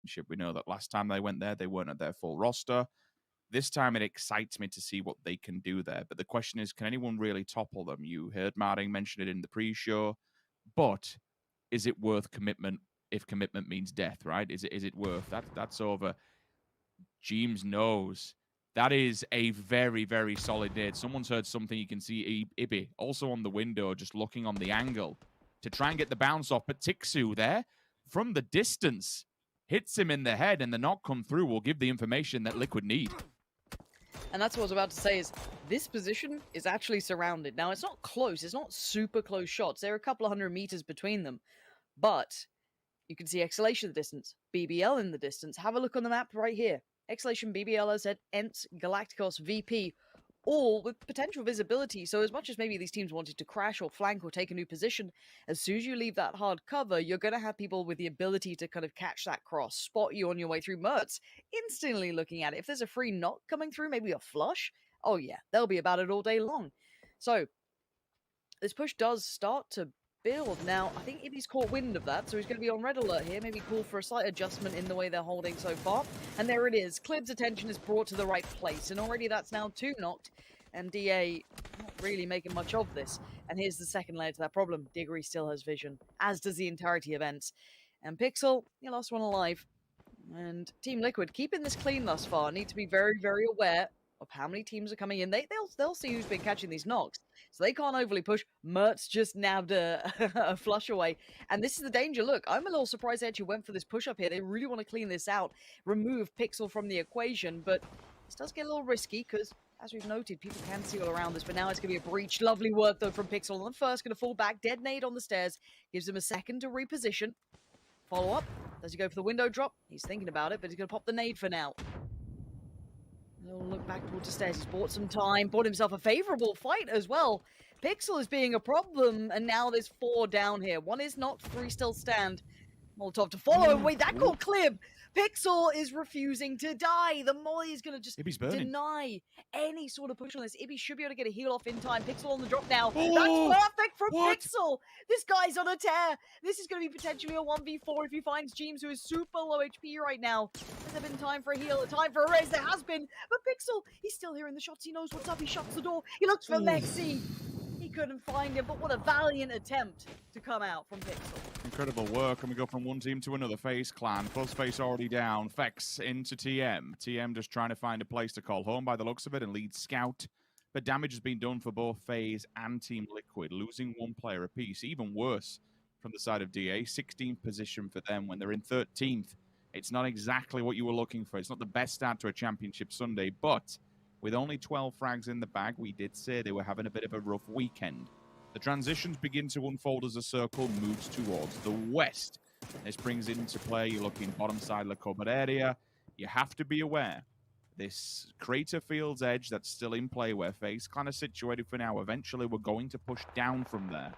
championship. We know that last time they went there, they weren't at their full roster. This time, it excites me to see what they can do there. But the question is, can anyone really topple them? You heard Martin mention it in the pre-show, but is it worth commitment if commitment means death, right? Is it worth that? That's over. James knows. That is a very, very solid nade. Someone's heard something. You can see Ibi also on the window, just looking on the angle to try and get the bounce off. But Tixu there, from the distance, hits him in the head, and the knock come through will give the information that Liquid need. And that's what I was about to say is this position is actually surrounded. Now, it's not close. It's not super close shots. There are a couple of 100 meters between them. But you can see Exhalation in the distance, BBL in the distance. Have a look on the map right here. Exhalation, BBL, as said, ENT, Galacticos, VP, all with potential visibility. So as much as maybe these teams wanted to crash or flank or take a new position, as soon as you leave that hard cover, you're going to have people with the ability to kind of catch that cross, spot you on your way through. Mertz instantly looking at it. If there's a free knock coming through, maybe a flush, oh yeah, they'll be about it all day long. So this push does start to build. Now, I think Ibby's caught wind of that, so he's going to be on red alert here. Maybe call for a slight adjustment in the way they're holding so far. And there it is. Clid's attention is brought to the right place, and already that's now 2 knocked, and DA not really making much of this. And here's the second layer to that problem. Diggory still has vision, as does the entirety of ENT. And Pixel, you lost one alive. And Team Liquid, keeping this clean thus far, need to be very, very aware of how many teams are coming in. They'll see who's been catching these knocks. So they can't overly push. Mertz just nabbed a flush away. And this is the danger. Look, I'm a little surprised they actually went for this push-up here. They really want to clean this out, remove Pixel from the equation. But this does get a little risky because, as we've noted, people can see all around this. But now it's going to be a breach. Lovely work, though, from Pixel. On the first, going to fall back. Dead nade on the stairs. Gives him a second to reposition. Follow up. Does he go for the window drop? He's thinking about it, but he's going to pop the nade for now. He'll look back towards the stairs. He's bought some time, bought himself a favorable fight as well. Pixel is being a problem, and now there's 4 down here. 1 is knocked, 3 still stand. Molotov to follow. Wait, that got Clib. Pixel is refusing to die. The Molly is going to just deny any sort of push on this. Ibby should be able to get a heal off in time. Pixel on the drop now. That's perfect from Pixel. This guy's on a tear. This is going to be potentially a 1v4 if he finds James, who is super low HP right now. Has there been time for a heal, a time for a raise? There has been. But Pixel, he's still hearing the shots. He knows what's up. He shuts the door. He looks for Mexi. He couldn't find him, but what a valiant attempt to come out from Pixel. Incredible work, and we go from one team to another. FaZe Clan, Close Face already down. Fex into TM. TM just trying to find a place to call home by the looks of it and lead Scout. But damage has been done for both FaZe and Team Liquid, losing 1 player apiece. Even worse from the side of DA. 16th position for them when they're in 13th. It's not exactly what you were looking for. It's not the best start to a championship Sunday, but with only 12 frags in the bag, we did say they were having a bit of a rough weekend. The transitions begin to unfold as the circle moves towards the west. This brings into play, you're looking bottom side of the cupboard area. You have to be aware, this crater field's edge that's still in play where FaZe Clan is situated for now, eventually we're going to push down from there.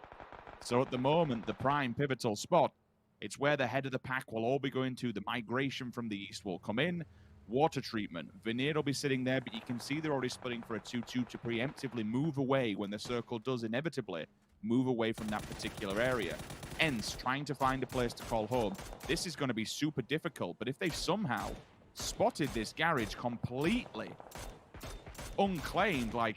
So at the moment, the prime pivotal spot, it's where the head of the pack will all be going to. The migration from the east will come in. Water treatment. Veneer will be sitting there, but you can see they're already splitting for a 2-2 to preemptively move away when the circle does inevitably move away from that particular area. ENT trying to find a place to call home. This is going to be super difficult, but if they somehow spotted this garage completely unclaimed, like,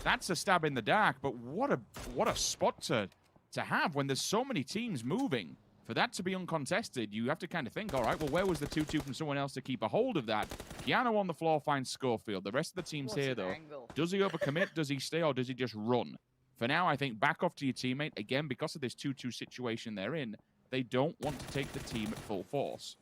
that's a stab in the dark, but what a spot to have when there's so many teams moving. For that to be uncontested, you have to kind of think, all right, well, where was the 2-2 from someone else to keep a hold of that? Keanu on the floor finds Schofield. The rest of the team's here, though. Does he overcommit? Does he stay, or does he just run? For now, I think back off to your teammate. Again, because of this 2-2 situation they're in, they don't want to take the team at full force.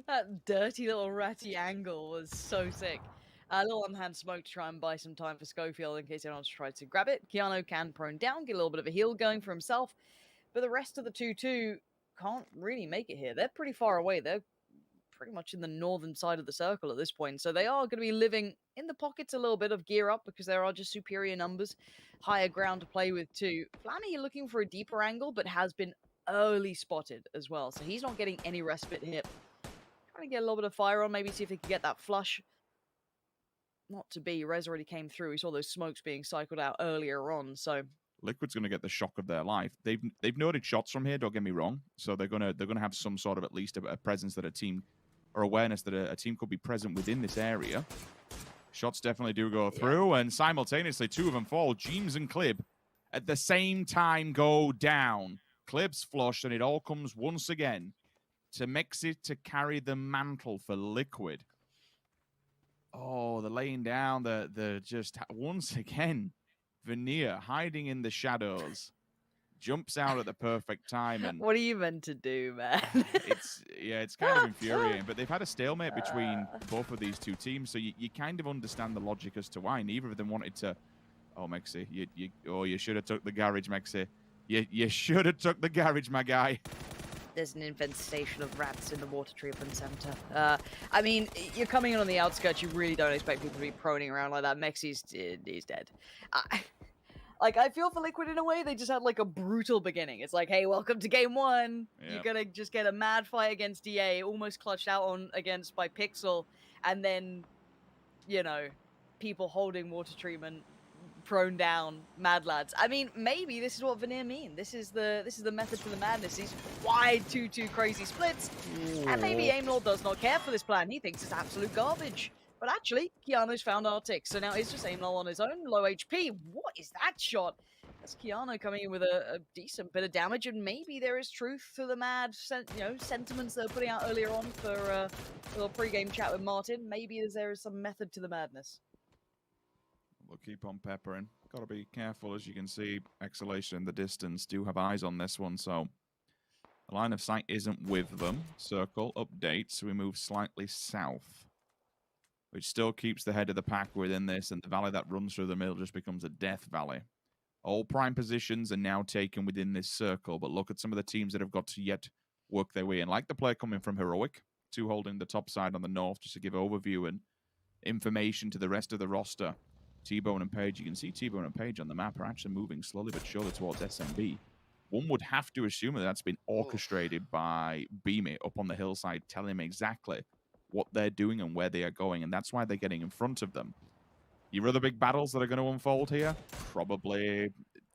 That dirty little ratty angle was so sick. A little unhand smoke to try and buy some time for Schofield in case anyone else tries to grab it. Keanu can prone down, get a little bit of a heal going for himself. But the rest of the 2-2 can't really make it here. They're pretty far away. They're pretty much in the northern side of the circle at this point. So they are going to be living in the pockets a little bit of gear up because there are just superior numbers. Higher ground to play with too. Flanny looking for a deeper angle, but has been early spotted as well. So he's not getting any respite here. Trying to get a little bit of fire on, maybe see if they can get that flush. Not to be. Rez already came through. We saw those smokes being cycled out earlier on. So Liquid's going to get the shock of their life. They've noted shots from here. Don't get me wrong. So they're gonna have some sort of at least a presence that a team or awareness that a team could be present within this area. Shots definitely do go through, and simultaneously two of them fall. Jeems and Clib at the same time go down. Clib's flushed, and it all comes once again to Mexi to carry the mantle for Liquid. Oh, the laying down, the just once again. Veneer hiding in the shadows, jumps out at the perfect time, and what are you meant to do, man? it's kind of infuriating. But they've had a stalemate between both of these two teams, so you kind of understand the logic as to why neither of them wanted to. Oh, Mexi, you should have took the garage, Mexi. You should have took the garage, my guy. There's an infestation of rats in the water treatment center. I mean, you're coming in on the outskirts. You really don't expect people to be proning around like that. Mexi's he's dead. Like, I feel for Liquid in a way. They just had, like, a brutal beginning. It's like, hey, welcome to game one. Yep. You're gonna just get a mad fight against DA, almost clutched out on against by Pixel, and then, you know, people holding water treatment, prone down, mad lads. I mean, maybe this is what Veneer mean. This is the method for the madness. These wide 2-2 crazy splits. Ooh. And maybe Aimlord does not care for this plan. He thinks it's absolute garbage. But actually, Keanu's found Arctic, so now it's just Aimlord on his own, low HP. What is that shot? That's Keanu coming in with a decent bit of damage, and maybe there is truth to the mad, sentiments they're putting out earlier on for a little pre-game chat with Martin. Maybe there is some method to the madness. We'll keep on peppering. Got to be careful, as you can see. Exhalation in the distance do have eyes on this one, so the line of sight isn't with them. Circle updates, so we move slightly south, which still keeps the head of the pack within this, and the valley that runs through the middle just becomes a death valley. All prime positions are now taken within this circle, but look at some of the teams that have got to yet work their way in, like the player coming from Heroic, two holding the top side on the north, just to give overview and information to the rest of the roster. T-Bone and Page, you can see T-Bone and Page on the map are actually moving slowly but surely towards SMB. One would have to assume that that's been orchestrated by Beamy up on the hillside, telling him exactly what they're doing and where they are going, and that's why they're getting in front of them. Your other big battles that are going to unfold here? Probably,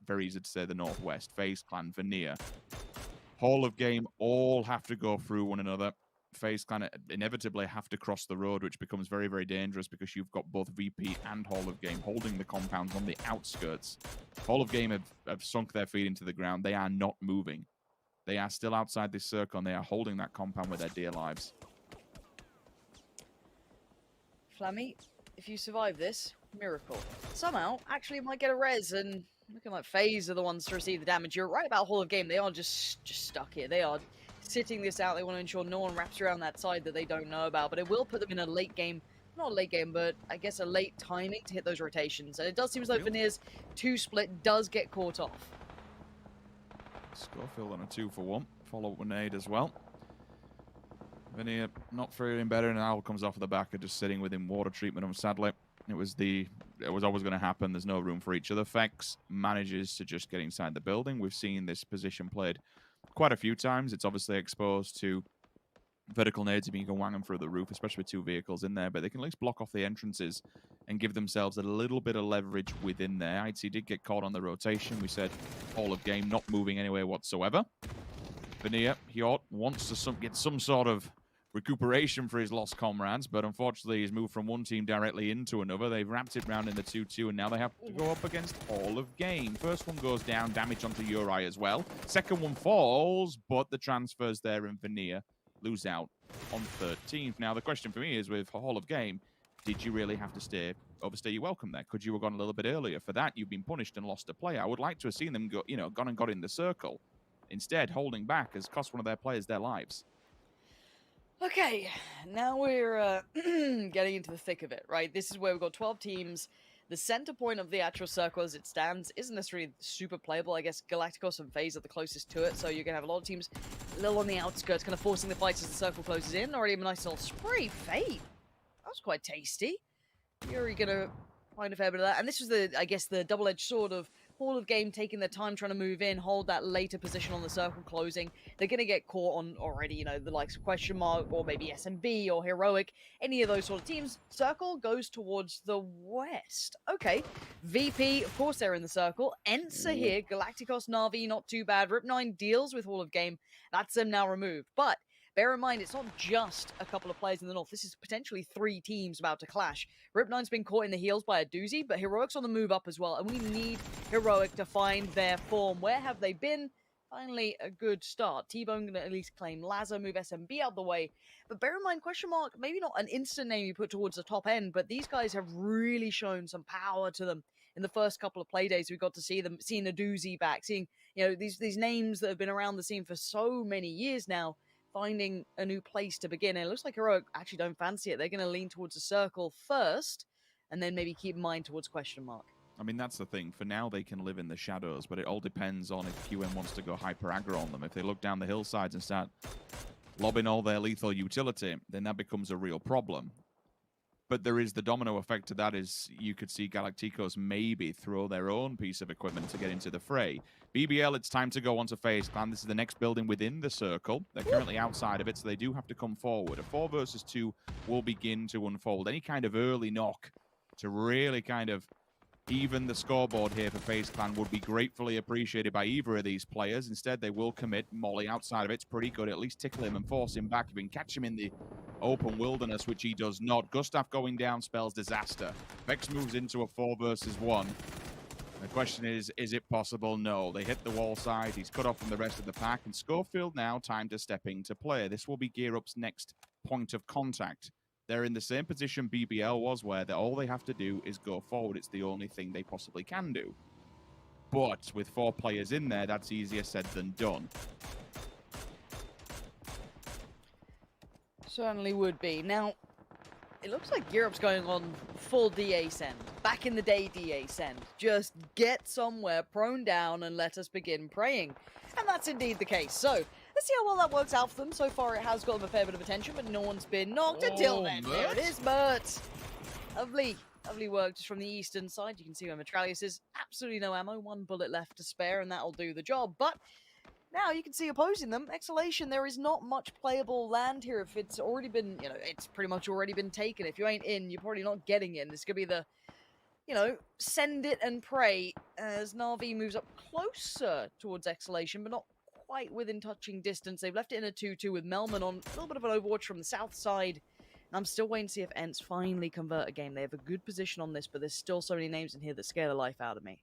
very easy to say, the Northwest. FaZe Clan, Veneer, Hall of Game all have to go through one another. FaZe Clan inevitably have to cross the road, which becomes very, very dangerous because you've got both VP and Hall of Game holding the compounds on the outskirts. Hall of Game have sunk their feet into the ground. They are not moving. They are still outside this circle, and they are holding that compound with their dear lives. Flammy, if you survive this, miracle. Somehow, actually might get a res, and looking like FaZe are the ones to receive the damage. You're right about Hall of Game. They are just stuck here. They are sitting this out. They want to ensure no one wraps around that side that they don't know about, but it will put them in a late game, not a late game, but I guess a late timing to hit those rotations. And it does seem as though Veneer's 2-split does get caught off. Schofield on a 2-for-1. Follow up with nade as well. Veneer not feeling better, and Owl comes off the back of just sitting within water treatment. Sadly, it was always going to happen. There's no room for each other. Fex manages to just get inside the building. We've seen this position played quite a few times. It's obviously exposed to vertical nades if you can wang them through the roof, especially with two vehicles in there, but they can at least block off the entrances and give themselves a little bit of leverage within there. ITC did get caught on the rotation. We said Hall of Game not moving anywhere whatsoever. Veneer, he wants to get some sort of recuperation for his lost comrades, but unfortunately he's moved from one team directly into another. They've wrapped it round in the 2-2, and now they have to go up against Hall of Game. First one goes down, damage onto Uri as well. Second one falls, but the transfers there, and Veneer lose out on 13th. Now the question for me is, with Hall of Game, did you really have to overstay your welcome there? Could you have gone a little bit earlier? For that, you've been punished and lost a player. I would like to have seen them go, gone and got in the circle. Instead, holding back has cost one of their players their lives. Okay, now we're getting into the thick of it, right? This is where we've got 12 teams. The center point of the actual circle as it stands isn't necessarily super playable. I guess Galacticos and FaZe are the closest to it, so you're going to have a lot of teams a little on the outskirts, kind of forcing the fights as the circle closes in. Already a nice little spray. Fade. That was quite tasty. You're going to find a fair bit of that. And this was I guess, the double-edged sword of Hall of Game taking their time trying to move in, hold that later position on the circle closing. They're going to get caught on already, you know, the likes of Question Mark or maybe SMB or Heroic, any of those sort of teams. Circle goes towards the west. Okay, VP, of course they're in the circle. ENTs are here, Galacticos, Na'Vi, not too bad. Rip9 deals with Hall of Game. That's them now removed. But bear in mind, it's not just a couple of players in the north. This is potentially 3 teams about to clash. Rip9's been caught in the heels by a doozy, but Heroic's on the move up as well, and we need Heroic to find their form. Where have they been? Finally, a good start. T-Bone going to at least claim Lazo, move SMB out the way. But bear in mind, Question Mark, maybe not an instant name you put towards the top end, but these guys have really shown some power to them in the first couple of play days. We got to see them, seeing a doozy back, seeing, you know, these names that have been around the scene for so many years now, finding a new place to begin. And it looks like Heroic actually don't fancy it. They're going to lean towards the circle first, and then maybe keep in mind towards Question Mark. I mean, that's the thing. For now, they can live in the shadows, but it all depends on if QM wants to go hyper aggro on them. If they look down the hillsides and start lobbing all their lethal utility, then that becomes a real problem. But there is the domino effect to that, is you could see Galacticos maybe throw their own piece of equipment to get into the fray. BBL, it's time to go onto FaZe Clan. This is the next building within the circle. They're currently outside of it, so they do have to come forward. A 4 versus 2 will begin to unfold. Any kind of early knock to really kind of even the scoreboard here for FaZe Clan would be gratefully appreciated by either of these players. Instead, they will commit. Molly outside of it's pretty good. At least tickle him and force him back. You can catch him in the open wilderness, which he does not. Gustav going down spells disaster. Vex moves into a 4 versus 1. The question is it possible? No. They hit the wall side. He's cut off from the rest of the pack. And Schofield now time to step into play. This will be Gear Up's next point of contact. They're in the same position BBL was, where all they have to do is go forward. It's the only thing they possibly can do. But with 4 players in there, that's easier said than done. Certainly would be. Now, it looks like Europe's going on full DA send. Back in the day, DA send. Just get somewhere, prone down, and let us begin praying. And that's indeed the case. So, let's see how well that works out for them. So far, it has got them a fair bit of attention, but no one's been knocked until then. There it is, Mert. Lovely. Lovely work just from the eastern side. You can see where Metralius is. Absolutely no ammo. 1 bullet left to spare, and that'll do the job. But now you can see opposing them. Exhalation, there is not much playable land here. If it's already been, you know, it's pretty much already been taken. If you ain't in, you're probably not getting in. This could be the, you know, send it and pray as Na'Vi moves up closer towards Exhalation, but not quite within touching distance. They've left it in a 2-2 with Melman on a little bit of an overwatch from the south side. And I'm still waiting to see if ENTs finally convert a game. They have a good position on this, but there's still so many names in here that scare the life out of me.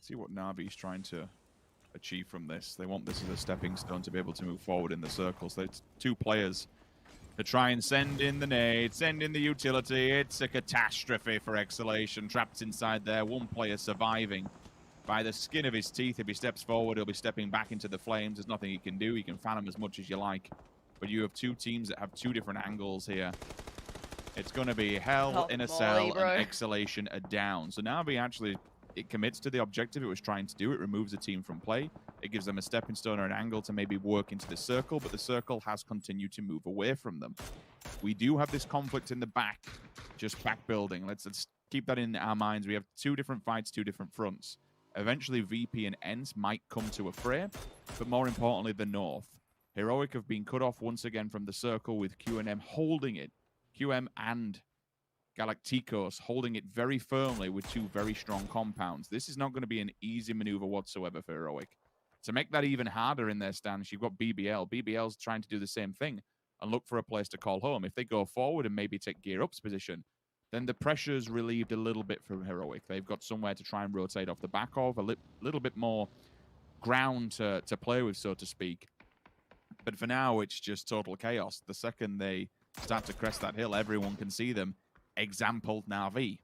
See what Navi's trying to achieve from this. They want this as a stepping stone to be able to move forward in the circles. There's 2 players to try and send in the nade, send in the utility. It's a catastrophe for Exhalation. Trapped inside there, 1 player surviving by the skin of his teeth. If he steps forward, he'll be stepping back into the flames. There's nothing he can do. You can fan him as much as you like. But you have 2 teams that have 2 different angles here. It's going to be hell in a cell, and Exhalation are down. So Navi actually, it commits to the objective it was trying to do. It removes a team from play. It gives them a stepping stone or an angle to maybe work into the circle, but the circle has continued to move away from them. We do have this conflict in the back, just back building. Let's keep that in our minds. We have 2 different fights, 2 different fronts. Eventually, VP and ENTs might come to a fray, but more importantly, the north. Heroic have been cut off once again from the circle with QM holding it. QM and Galacticos holding it very firmly with 2 very strong compounds. This is not going to be an easy maneuver whatsoever for Heroic. To make that even harder in their stance, you've got BBL. BBL's trying to do the same thing and look for a place to call home. If they go forward and maybe take Gear Up's position, then the pressure's relieved a little bit from Heroic. They've got somewhere to try and rotate off the back of, a little bit more ground to play with, so to speak. But for now, it's just total chaos. The second they start to crest that hill, everyone can see them. Example Na'Vi.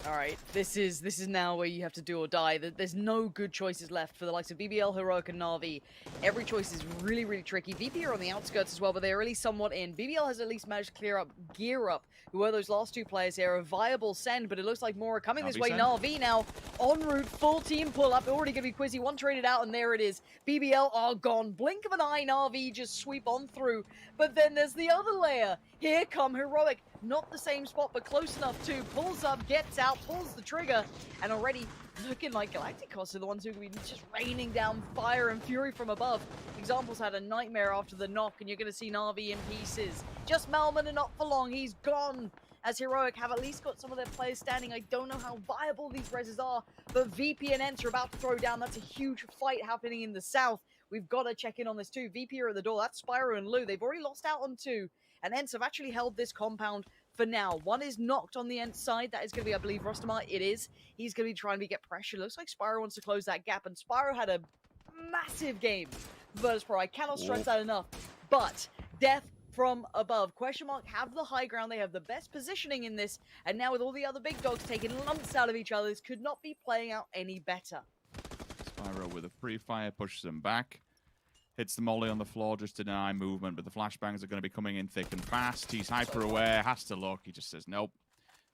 All right, this is now where you have to do or die. There's no good choices left for the likes of BBL, Heroic, and Na'Vi. Every choice is really, really tricky. VP are on the outskirts as well, but they're at least somewhat in. BBL has at least managed to clear up Gear Up, who are those last 2 players here. A viable send, but it looks like more are coming this way. Na'Vi now en route, full team pull up. Already going to be Quizzy. 1 traded out, and there it is. BBL are gone. Blink of an eye, Na'Vi just sweep on through. But then there's the other layer. Here come Heroic. Not the same spot, but close enough too. Pulls up, gets out, pulls the trigger, and already looking like Galacticos are the ones who can be just raining down fire and fury from above. Examples had a nightmare after the knock, and you're going to see Na'Vi in pieces. Just Melman, and not for long, he's gone. As Heroic have at least got some of their players standing. I don't know how viable these reses are, but VP and ENT are about to throw down. That's a huge fight happening in the south. We've got to check in on this too. VP are at the door. That's Spyro and Lou. They've already lost out on 2. And ENT have actually held this compound for now. 1 is knocked on the ENT side. That is going to be, I believe, Rostamar. It is. He's going to be trying to get pressure. Looks like Spyro wants to close that gap. And Spyro had a massive game versus Pro. I cannot stress that enough. But death from above. Question mark have the high ground. They have the best positioning in this. And now with all the other big dogs taking lumps out of each other, this could not be playing out any better. Spyro with a free fire pushes them back. Hits the molly on the floor just to deny movement, but the flashbangs are going to be coming in thick and fast. He's hyper aware, has to look. He just says, nope,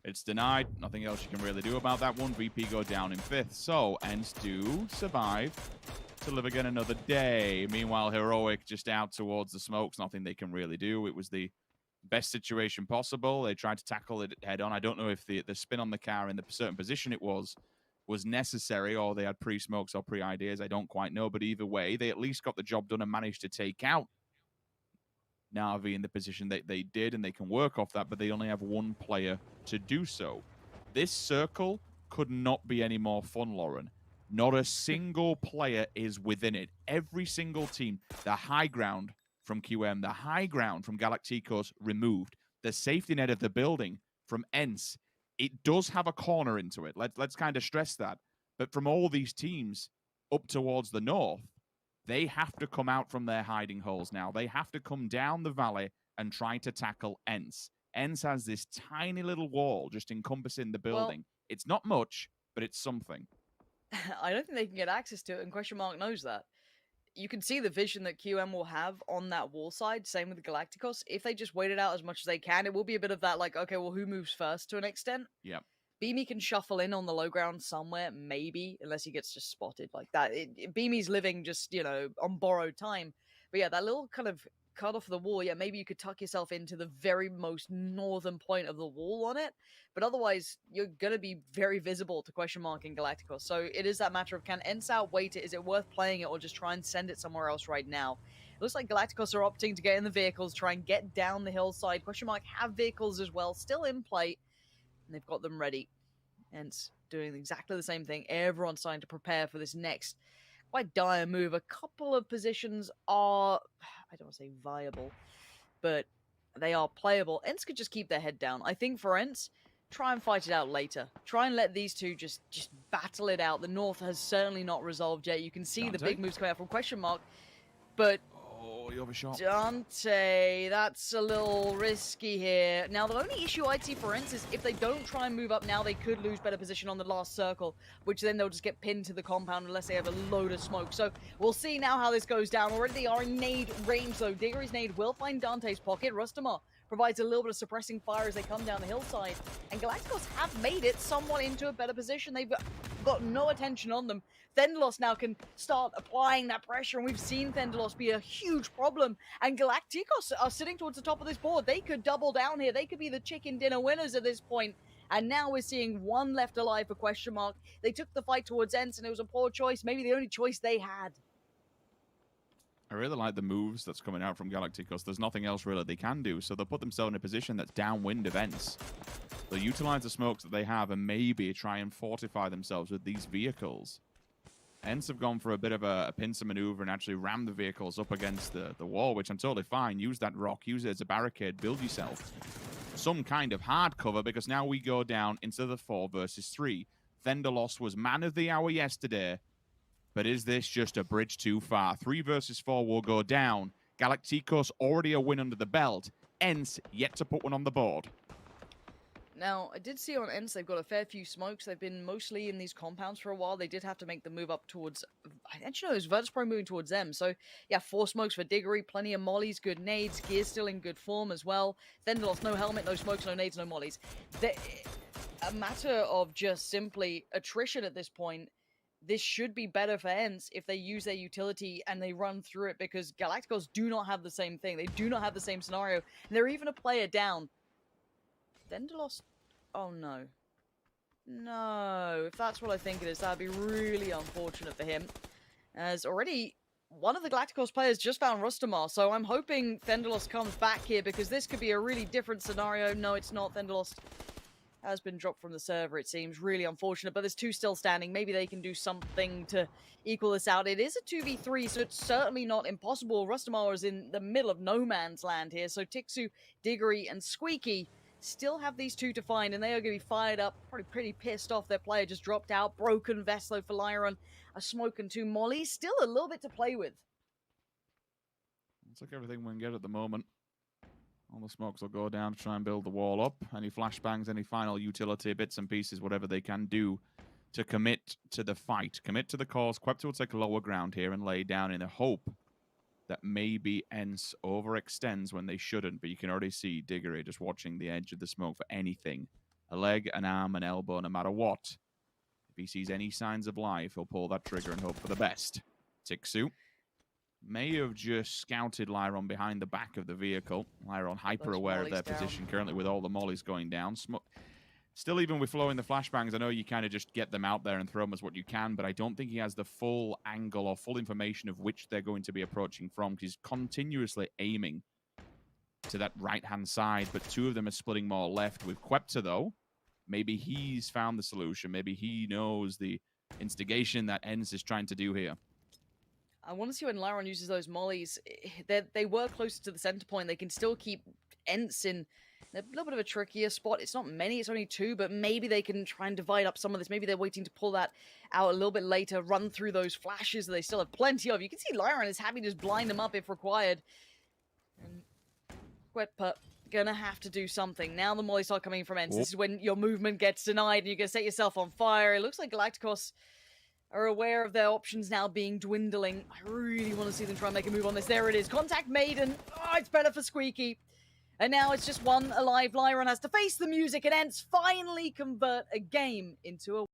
it's denied. Nothing else you can really do about that one. VP go down in 5th. So, ENT do survive to live again another day. Meanwhile, Heroic just out towards the smokes. Nothing they can really do. It was the best situation possible. They tried to tackle it head on. I don't know if the spin on the car in the certain position it was necessary, or they had pre-smokes or pre-ideas. I don't quite know, but either way, they at least got the job done and managed to take out Na'Vi in the position that they did, and they can work off that, but they only have 1 player to do so. This circle could not be any more fun, Lauren. Not a single player is within it. Every single team, the high ground from QM, the high ground from Galacticos removed, the safety net of the building from ENT. It does have a corner into it. Let's kind of stress that. But from all these teams up towards the north, they have to come out from their hiding holes now. They have to come down the valley and try to tackle ENT. ENT has this tiny little wall just encompassing the building. Well, it's not much, but it's something. I don't think they can get access to it, and Question Mark knows that. You can see the vision that QM will have on that wall side, same with the Galacticos. If they just wait it out as much as they can, it will be a bit of that, like, okay, well, who moves first to an extent? Yeah. Beamy can shuffle in on the low ground somewhere, maybe, unless he gets just spotted like that. Beamy's living just, you know, on borrowed time. But yeah, that little kind of cut off the wall, yeah, maybe you could tuck yourself into the very most northern point of the wall on it. But otherwise, you're going to be very visible to Question Mark and Galacticos. So it is that matter of, can ENT outwait it? Is it worth playing it, or just try and send it somewhere else right now? It looks like Galacticos are opting to get in the vehicles, try and get down the hillside. Question Mark have vehicles as well, still in play, and they've got them ready. ENT doing exactly the same thing. Everyone's starting to prepare for this next quite dire move. A couple of positions are, I don't want to say viable, but they are playable. ENT could just keep their head down. I think for ENT, try and fight it out later. Try and let these two just battle it out. The North has certainly not resolved yet. You can see the big moves coming out from Question Mark, but oh, you overshot. Dante, that's a little risky here. Now, the only issue I'd see for ENT is if they don't try and move up now, they could lose better position on the last circle, which then they'll just get pinned to the compound unless they have a load of smoke. So we'll see now how this goes down. Already they are in nade range, though. Diggory's nade will find Dante's pocket. Rustamar provides a little bit of suppressing fire as they come down the hillside. And Galacticos have made it somewhat into a better position. They've got no attention on them. Thendalos now can start applying that pressure, and we've seen Thendalos be a huge problem. And Galacticos are sitting towards the top of this board. They could double down here. They could be the chicken dinner winners at this point. And now we're seeing 1 left alive for Question Mark. They took the fight towards ENT, and it was a poor choice. Maybe the only choice they had. I really like the moves that's coming out from Galacticos. There's nothing else really they can do, so they'll put themselves in a position that's downwind of ENT. They'll utilize the smokes that they have and maybe try and fortify themselves with these vehicles. ENT have gone for a bit of a pincer maneuver and actually rammed the vehicles up against the wall, which I'm totally fine. Use that rock, use it as a barricade, build yourself some kind of hard cover, because now we go down into the 4 versus 3. Thendalos was man of the hour yesterday, but is this just a bridge too far? 3 versus 4 will go down. Galacticos already a win under the belt. ENT yet to put one on the board. Now, I did see on ENT they've got a fair few smokes. They've been mostly in these compounds for a while. They did have to make the move up towards... Actually, no, it was VODS Pro moving towards them. So, yeah, 4 smokes for Diggory, plenty of mollies, good nades. Gear still in good form as well. Thendalos, no helmet, no smokes, no nades, no mollies. A matter of just simply attrition at this point. this should be better for ENCE if they use their utility and they run through it, because Galacticos do not have the same thing. They do not have the same scenario. And they're even a player down. Dendalos. Oh no. No. If that's what I think it is, that'd be really unfortunate for him. As already one of the Galacticos players just found Rustamar, so I'm hoping Thendalos comes back here, because this could be a really different scenario. No, it's not. Thendalos has been dropped from the server, it seems. Really unfortunate, but there's two still standing. Maybe they can do something to equal this out. It is a 2v3, so it's certainly not impossible. Rustamar is in the middle of no man's land here, so Tixu, Diggory, and Squeaky still have these two to find, and they are going to be fired up, probably pretty pissed off. Their player just dropped out. Broken Veslo for Lyron. A smoke and two mollies. Still a little bit to play with. It's like everything we can get at the moment. All the smokes will go down to try and build the wall up. Any flashbangs, any final utility, bits and pieces, whatever they can do to commit to the fight. Commit to the cause. Quepta will take lower ground here and lay down in the hope that maybe ENCE overextends when they shouldn't. But you can already see Diggory just watching the edge of the smoke for anything. A leg, an arm, an elbow, no matter what. If he sees any signs of life, he'll pull that trigger and hope for the best. Tixu may have just scouted Lyron behind the back of the vehicle. Lyron hyper aware of their position currently with all the mollies going down. Still, even with flowing the flashbangs, I know you kind of just get them out there and throw them as what you can, but I don't think he has the full angle or full information of which they're going to be approaching from, because he's continuously aiming to that right-hand side, but two of them are splitting more left. With Quepta, though, maybe he's found the solution. Maybe he knows the instigation that ENCE is trying to do here. I want to see when Lyron uses those mollies. They were closer to the center point. They can still keep ENCE in a little bit of a trickier spot. It's not many, it's only two, but maybe they can try and divide up some of this. Maybe they're waiting to pull that out a little bit later, run through those flashes that they still have plenty of. You can see Lyron is happy to just blind them up if required. And Quetpa gonna have to do something. Now the mollies start coming from ENCE. This is when your movement gets denied and you're gonna set yourself on fire. It looks like Galacticos are aware of their options now being dwindling. I really want to see them try and make a move on this. There it is. Contact made, and oh, it's better for Squeaky. And now it's just one alive. Lyron has to face the music, and ENCE finally convert a game into a